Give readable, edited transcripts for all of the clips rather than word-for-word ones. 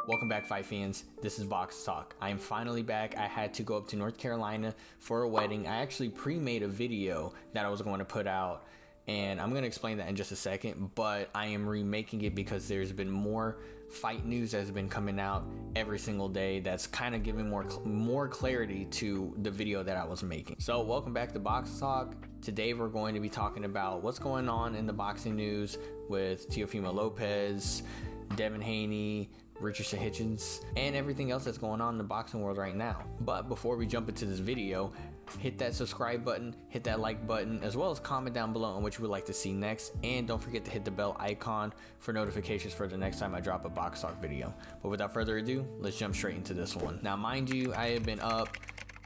Welcome back, fight fans. This is BoxTalk. I am finally back. I had to go up to North Carolina for a wedding. I actually pre-made a video that I was going to put out, and I'm going to explain that in just a second, but I am remaking it because there's been more fight news that's been coming out every single day that's kind of giving more clarity to the video that I was making. So welcome back to BoxTalk. Today we're going to be talking about what's going on in the boxing news with Teofimo Lopez, Devin Haney, Richardson Hitchens, and everything else that's going on in the boxing world right now. But before we jump into this video, hit that subscribe button, hit that like button, as well as comment down below on what you would like to see next, and don't forget to hit the bell icon for notifications for the next time I drop a BoxTalk video. But without further ado, let's jump straight into this one. Now, mind you, I have been up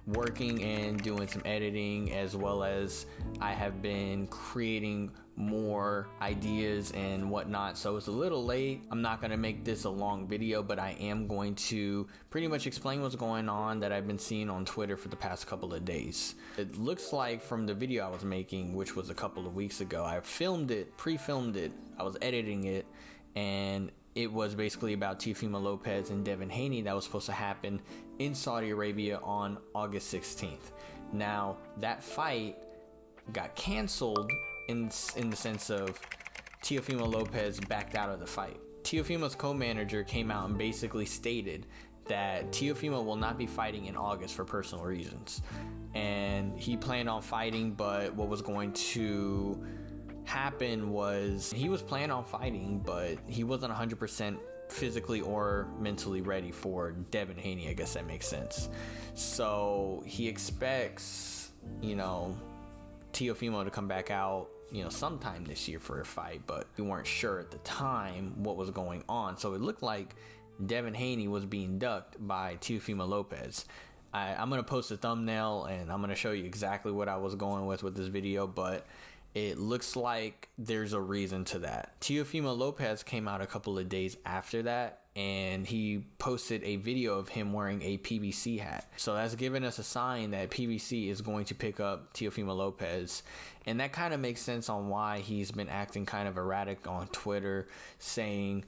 working and doing some editing, as well as I have been creating more ideas and whatnot, so it's a little late. I'm not going to make this a long video, but I am going to pretty much explain what's going on that I've been seeing on Twitter for the past couple of days. It looks like from the video I was making, which was a couple of weeks ago, I filmed it, pre-filmed it, I was editing it, and it was basically about Teofimo Lopez and Devin Haney that was supposed to happen in Saudi Arabia on August 16th. Now, that fight got canceled in the sense of Teofimo Lopez backed out of the fight. Teofimo's co-manager came out and basically stated that Teofimo will not be fighting in August for personal reasons. And he planned on fighting, but what was going to happen was he was planning on fighting, but he wasn't 100% physically or mentally ready for Devin Haney. I guess that makes sense. So he expects, Teofimo to come back out, sometime this year for a fight, but we weren't sure at the time what was going on. So it looked like Devin Haney was being ducked by Teofimo Lopez. I'm going to post a thumbnail and I'm going to show you exactly what I was going with this video, but it looks like there's a reason to that. Teofimo Lopez came out a couple of days after that, and he posted a video of him wearing a PBC hat. So that's giving us a sign that PBC is going to pick up Teofimo Lopez. And that kind of makes sense on why he's been acting kind of erratic on Twitter, saying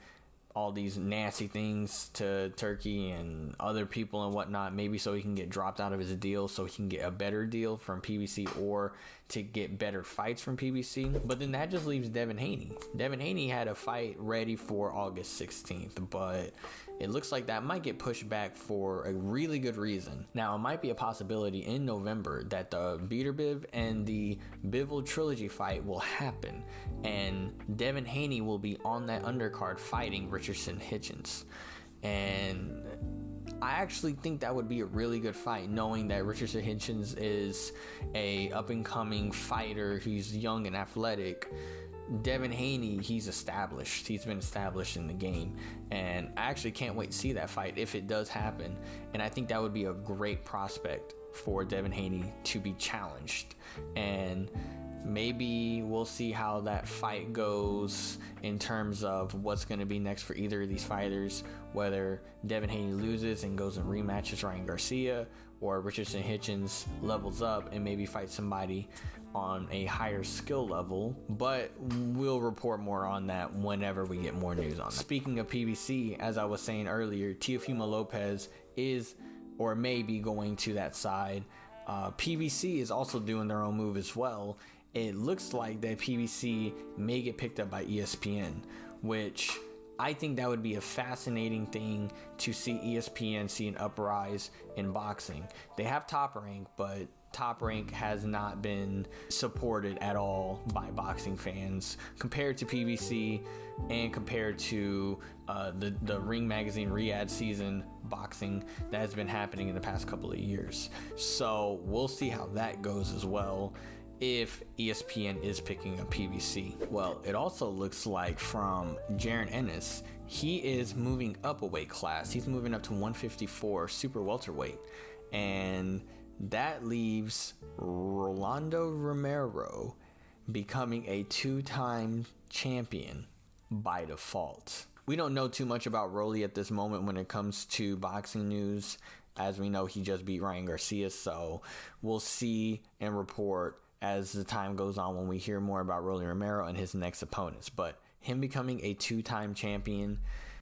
all these nasty things to Turkey and other people and whatnot, maybe so he can get dropped out of his deal, so he can get a better deal from PBC or to get better fights from PBC. But then that just leaves Devin Haney. Devin Haney had a fight ready for August 16th, but it looks like that might get pushed back for a really good reason. Now, it might be a possibility in November that the Beterbiev and the Bivol trilogy fight will happen, and Devin Haney will be on that undercard fighting Richardson Hitchens. And I actually think that would be a really good fight, knowing that Richardson Hitchens is a up-and-coming fighter who's young and athletic. Devin Haney, he's established. He's been established in the game. And I actually can't wait to see that fight if it does happen. And I think that would be a great prospect for Devin Haney to be challenged. And maybe we'll see how that fight goes in terms of what's going to be next for either of these fighters, whether Devin Haney loses and goes and rematches Ryan Garcia, or Richardson Hitchens levels up and maybe fights somebody on a higher skill level. But we'll report more on that whenever we get more news on that. Speaking of PBC, as I was saying earlier, Teofimo Lopez is or may be going to that side. PBC is also doing their own move as well. It looks like that PBC may get picked up by ESPN, which I think that would be a fascinating thing to see ESPN see an uprise in boxing. They have Top Rank, but Top Rank has not been supported at all by boxing fans compared to PBC and compared to the Ring Magazine Riyadh season boxing that has been happening in the past couple of years. So we'll see how that goes as well, if ESPN is picking up PBC. Well, it also looks like from Jaron Ennis, he is moving up a weight class. He's moving up to 154 super welterweight, and that leaves Rolando Romero becoming a two-time champion by default. We don't know too much about Rolly at this moment when it comes to boxing news. As we know, he just beat Ryan Garcia, so we'll see and report as the time goes on when we hear more about Rolly Romero and his next opponents. But him becoming a two-time champion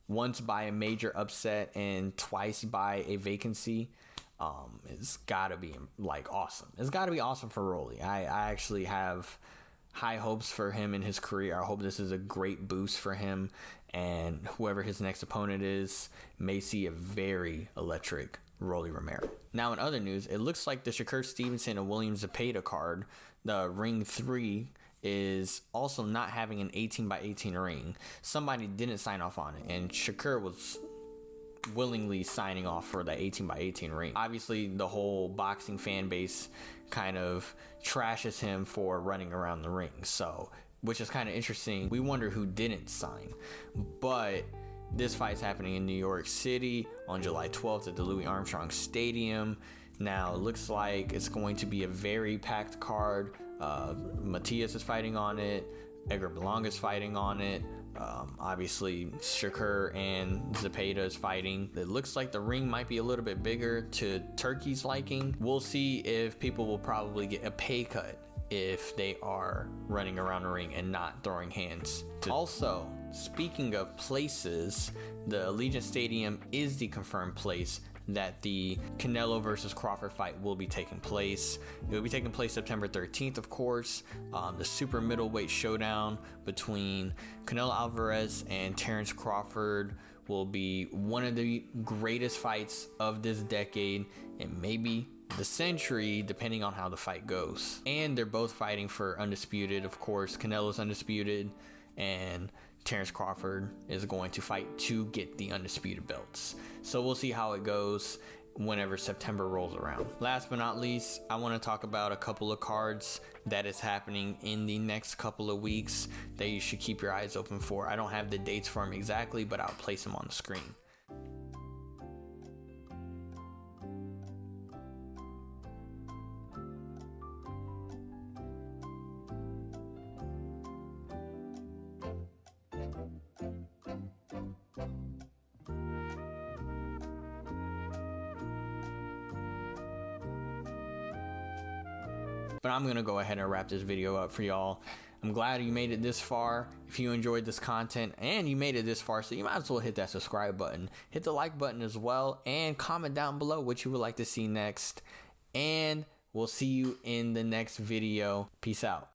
once by a major upset and twice by a vacancy. It's gotta be like awesome. It's gotta be awesome for Rolly. I actually have high hopes for him in his career. I hope this is a great boost for him, and whoever his next opponent is may see a very electric Rolly Romero. Now, in other news, it looks like the Shakur Stevenson and William Zepeda card, the Ring 3, is also not having an 18 by 18 ring. Somebody didn't sign off on it, and Shakur was willingly signing off for the 18 by 18 ring. Obviously, the whole boxing fan base kind of trashes him for running around the ring, so which is kind of interesting. We wonder who didn't sign, but this fight's happening in New York City on July 12th at the Louis Armstrong Stadium. Now, it looks like it's going to be a very packed card. Matias is fighting on it. Edgar Berlanga's fighting on it. Obviously, Shakur and Zepeda is fighting. It looks like the ring might be a little bit bigger to Turkey's liking. We'll see if people will probably get a pay cut if they are running around the ring and not throwing hands. Also, speaking of places, the Allegiant Stadium is the confirmed place that the Canelo versus Crawford fight will be taking place. It will be taking place September 13th, of course. The super middleweight showdown between Canelo Alvarez and Terence Crawford will be one of the greatest fights of this decade and maybe the century, depending on how the fight goes. And they're both fighting for undisputed, of course. Canelo's undisputed, and Terence Crawford is going to fight to get the undisputed belts. So we'll see how it goes whenever September rolls around. Last but not least, I want to talk about a couple of cards that is happening in the next couple of weeks that you should keep your eyes open for. I don't have the dates for them exactly, but I'll place them on the screen. But I'm gonna go ahead and wrap this video up for y'all. I'm glad you made it this far. If you enjoyed this content and you made it this far, so you might as well hit that subscribe button, hit the like button as well, and comment down below what you would like to see next. And we'll see you in the next video. Peace out.